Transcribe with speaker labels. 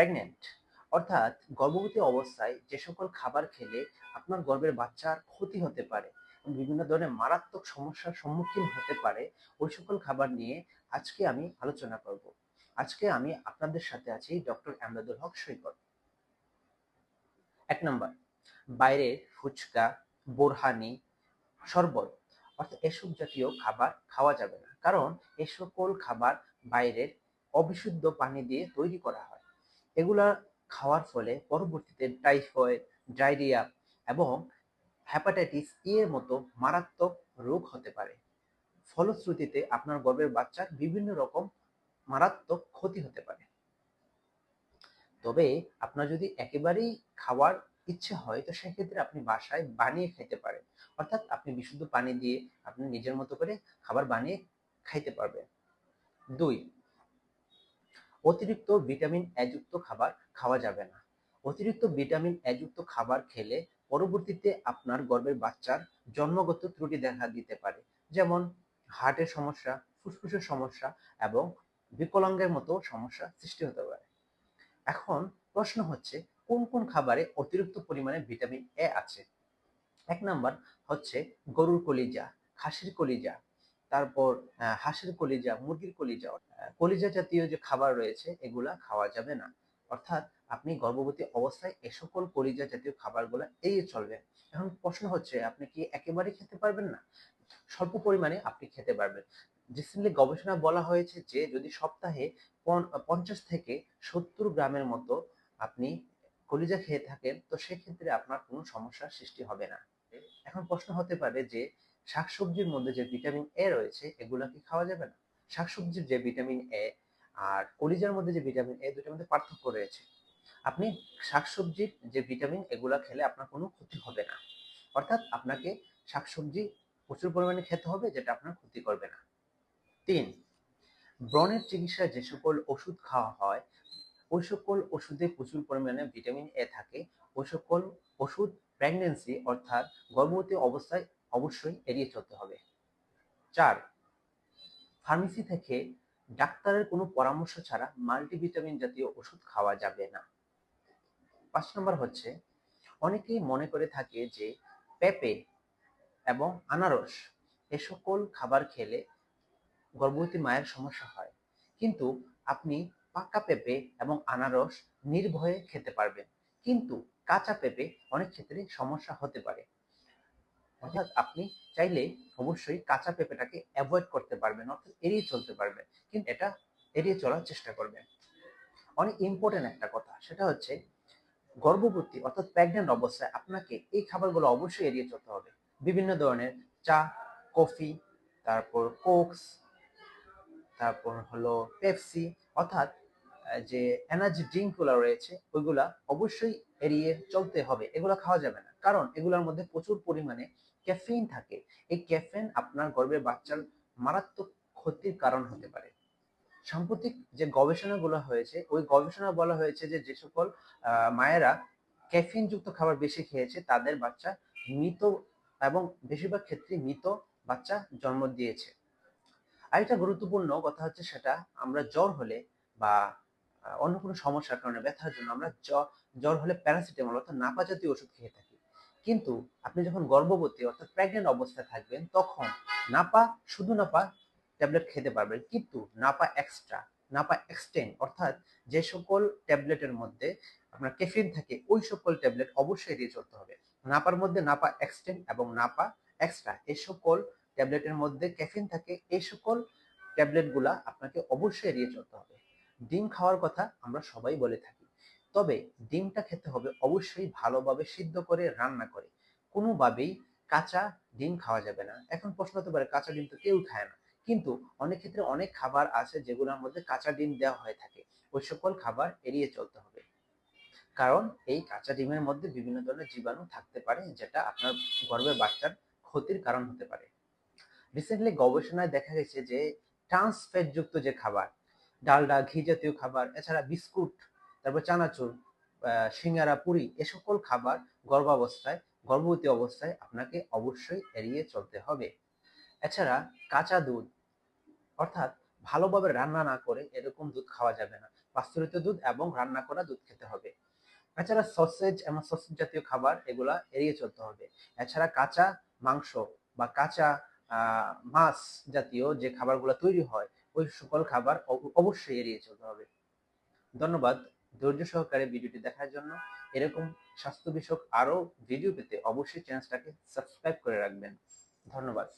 Speaker 1: Pregnant অর্থাৎ গর্ভবতী অবস্থায় যে সকল খাবার খেলে আপনার গর্ভের বাচ্চার ক্ষতি হতে পারে এবং বিভিন্ন ধরনের মারাত্মক সমস্যার সম্মুখীন হতে পারে, ওই সকল খাবার নিয়ে আজকে আমি আলোচনা করব। আজকে আমি আপনাদের সাথে আছি ডক্টর আমদাদুল হক সৈকত। 1 নম্বর, বাইরের ফুচকা, বোরহানি, শরবত অর্থাৎ এসব জাতীয় খাবার খাওয়া যাবে না, কারণ এ সকল খাবার বাইরের অবিশুদ্ধ পানি দিয়ে তৈরি করা হয়। এগুলা খাওয়ার ফলে পরবর্তীতে টাইফয়েড, ডায়রিয়া এবং হ্যাপাটাইটিস ই এর মতো মারাত্মক রোগ হতে পারে। ফলশ্রুতিতে আপনার গর্ভের বাচ্চার বিভিন্ন রকম মারাত্মক ক্ষতি হতে পারে। তবে আপনার যদি একেবারেই খাওয়ার ইচ্ছে হয়, তো সেক্ষেত্রে আপনি বাসায় বানিয়ে খেতে পারেন। অর্থাৎ আপনি বিশুদ্ধ পানি দিয়ে আপনি নিজের মতো করে খাবার বানিয়ে খাইতে পারবেন। 2, অতিরিক্ত ভিটামিন এ যুক্ত খাবার খাওয়া যাবে না। অতিরিক্ত ভিটামিন এ যুক্ত খাবার খেলে পরবর্তীতে আপনার গর্ভের বাচ্চার জন্মগত ত্রুটি দেখা দিতে পারে, যেমন হার্টের সমস্যা, ফুসফুসের সমস্যা এবং বিকলাঙ্গের মতো সমস্যা সৃষ্টি হতে পারে। এখন প্রশ্ন হচ্ছে, কোন কোন খাবারে অতিরিক্ত পরিমাণে ভিটামিন এ আছে? 1 নাম্বার হচ্ছে গরুর কলিজা, খাসির কলিজা, তারপর হাঁসের কলিজা, মুরগির কলিজা। কলিজা জাতীয় যে খাবার রয়েছে এগুলা খাওয়া যাবে না। অর্থাৎ আপনি গর্ভবতী অবস্থায় এ সকল কলিজা জাতীয় খাবারগুলো এড়িয়ে চলবেন। এখন প্রশ্ন হচ্ছে, আপনি কি একেবারে খেতে পারবেন না? স্বল্প পরিমাণে আপনি খেতে পারবেন। রিসেন্টলি গবেষণায় বলা হয়েছে যে যদি সপ্তাহে 50 থেকে 70 গ্রামের মতো আপনি কলিজা খেয়ে থাকেন, তো সেক্ষেত্রে আপনার কোনো সমস্যার সৃষ্টি হবে না। এখন প্রশ্ন হতে পারে যে শাকসবজির মধ্যে যে ভিটামিন এ রয়েছে এগুলা কি খাওয়া যাবে না? শাকসবজির যে ভিটামিন এ আর কলিজার মধ্যে যে ভিটামিন এ, দুটোর মধ্যে পার্থক্য রয়েছে। আপনি শাকসবজির যে ভিটামিন এগুলা খেলে আপনার কোনো ক্ষতি হবে না। অর্থাৎ আপনাকে শাকসবজি প্রচুর পরিমাণে খেতে হবে, যেটা আপনার ক্ষতি করবে না। 3, ব্রণের চিকিৎসায় যে সকল ওষুধ খাওয়া হয় ওই সকল ওষুধে প্রচুর পরিমাণে ভিটামিন এ থাকে। ওই সকল ওষুধ প্রেগন্যান্সি অর্থাৎ গর্ভবতী অবস্থায় অবশ্যই এড়িয়ে চলতে হবে। 4, ফার্মেসি থেকে ডাক্তারের কোনো পরামর্শ ছাড়া মাল্টিভিটামিন জাতীয় ওষুধ খাওয়া যাবে না। 5 নম্বর হচ্ছে, অনেকেই মনে করে থাকে যে পেঁপে এবং আনারস এ সকল খাবার খেলে গর্ভবতী মায়ের সমস্যা হয়, কিন্তু আপনি পাকা পেঁপে এবং আনারস নির্ভয়ে খেতে পারবেন, কিন্তু কাঁচা পেঁপে অনেক ক্ষেত্রে সমস্যা হতে পারে। অর্থাৎ আপনি চাইলে অবশ্যই কাঁচা পেঁপেটাকে অ্যাভয়েড করতে পারবেন, অর্থাৎ এড়িয়ে চলতে পারবেন, কিন্তু এটা এড়িয়ে চলার চেষ্টা করবেন। অনেক ইম্পর্টেন্ট একটা কথা, সেটা হচ্ছে গর্ভবতী অর্থাৎ প্রেগন্যান্ট অবস্থায় আপনাকে এই খাবারগুলো অবশ্যই এড়িয়ে চলতে হবে। বিভিন্ন ধরনের চা, কফি, তারপর কোকস, তারপর হলো পেপসি, অর্থাৎ যে এনার্জি ড্রিঙ্ক গুলো রয়েছে ওইগুলা অবশ্যই এড়িয়ে চলতে হবে। এগুলো খাওয়া যাবে না, কারণ এগুলোর মধ্যে প্রচুর পরিমাণে ক্যাফেইন থাকে। এই ক্যাফেইন আপনার গর্ভের বাচ্চার মারাত্মক ক্ষতির কারণ হতে পারে। সাম্প্রতিক যে গবেষণাগুলো হয়েছে ওই গবেষণা বলা হয়েছে যে যে সকল মায়েরা ক্যাফিন যুক্ত খাবার বেশি খেয়েছে তাদের বাচ্চা মৃত, এবং বেশিরভাগ ক্ষেত্রে মৃত বাচ্চা জন্ম দিয়েছে। আরেকটা গুরুত্বপূর্ণ কথা হচ্ছে, সেটা আমরা জ্বর হলে বা অন্য কোনো সমস্যার কারণে ব্যথার জন্য আমরা জ্বর হলে প্যারাসিটামল অর্থাৎ নাপা জাতীয় ওষুধ খেয়ে থাকি। কিন্তু আপনি যখন গর্ভবতী অর্থাৎ প্রেগনেন্ট অবস্থায় থাকবেন তখন নাপা, শুধু নাপা ট্যাবলেট খেতে পারবেন, কিন্তু নাপা এক্সট্রা, নাপা এক্সটেন্ড অর্থাৎ যে সকল ট্যাবলেটের মধ্যে আপনার ক্যাফিন থাকে ওই সকল ট্যাবলেট অবশ্যই এড়িয়ে চলতে হবে। নাপার মধ্যে নাপা এক্সটেন্ড এবং নাপা এক্সট্রা এই সকল ট্যাবলেটের মধ্যে ক্যাফিন থাকে, এই সকল ট্যাবলেটগুলা আপনাকে অবশ্যই এড়িয়ে চলতে হবে। ডিম খাওয়ার কথা আমরা সবাই বলে থাকি, তবে ডিমটা খেতে হবে অবশ্যই ভালোভাবে সিদ্ধ করে, রান্না করে। কোনোভাবেই কাঁচা ডিম খাওয়া যাবে না। এখন প্রশ্ন হতে পারে কাঁচা ডিম তো কেউ খায় না, কিন্তু অনেক ক্ষেত্রে অনেক খাবার আছে যেগুলোর মধ্যে কাঁচা ডিম দেওয়া হয়ে থাকে, ওই সকল খাবার এড়িয়ে চলতে হবে। কারণ এই কাঁচা ডিমের মধ্যে বিভিন্ন ধরনের জীবাণু থাকতে পারে, যেটা আপনার গর্ভের বাচ্চার ক্ষতির কারণ হতে পারে। রিসেন্টলি গবেষণায় দেখা গেছে যে ট্রান্স ফ্যাট যুক্ত যে খাবার, ডালডা, ঘি জাতীয় খাবার, এছাড়া বিস্কুট, তারপর চানাচুর, সিঙ্গারা, পুরি, এ সকল খাবার গর্ভাবস্থায়, গর্ভবতী অবস্থায় আপনাকে অবশ্যই এড়িয়ে চলতে হবে। এছাড়া কাঁচা দুধ অর্থাৎ ভালোভাবে রান্না না করে এরকম দুধ খাওয়া যাবে না। পাস্তুরিত দুধ এবং রান্না করা দুধ খেতে হবে। এছাড়া সসেজ এবং সসেজ জাতীয় খাবার এগুলা এড়িয়ে চলতে হবে। এছাড়া কাঁচা মাংস বা কাঁচা মাছ জাতীয় যে খাবারগুলো তৈরি হয় ওই সকল খাবার অবশ্যই এড়িয়ে চলতে হবে। ধন্যবাদ ধৈর্য সহকারে ভিডিওটি দেখার জন্য। এরকম স্বাস্থ্য বিষয়ক আরো ভিডিও পেতে অবশ্যই চ্যানেলটাকে সাবস্ক্রাইব করে রাখবেন। ধন্যবাদ।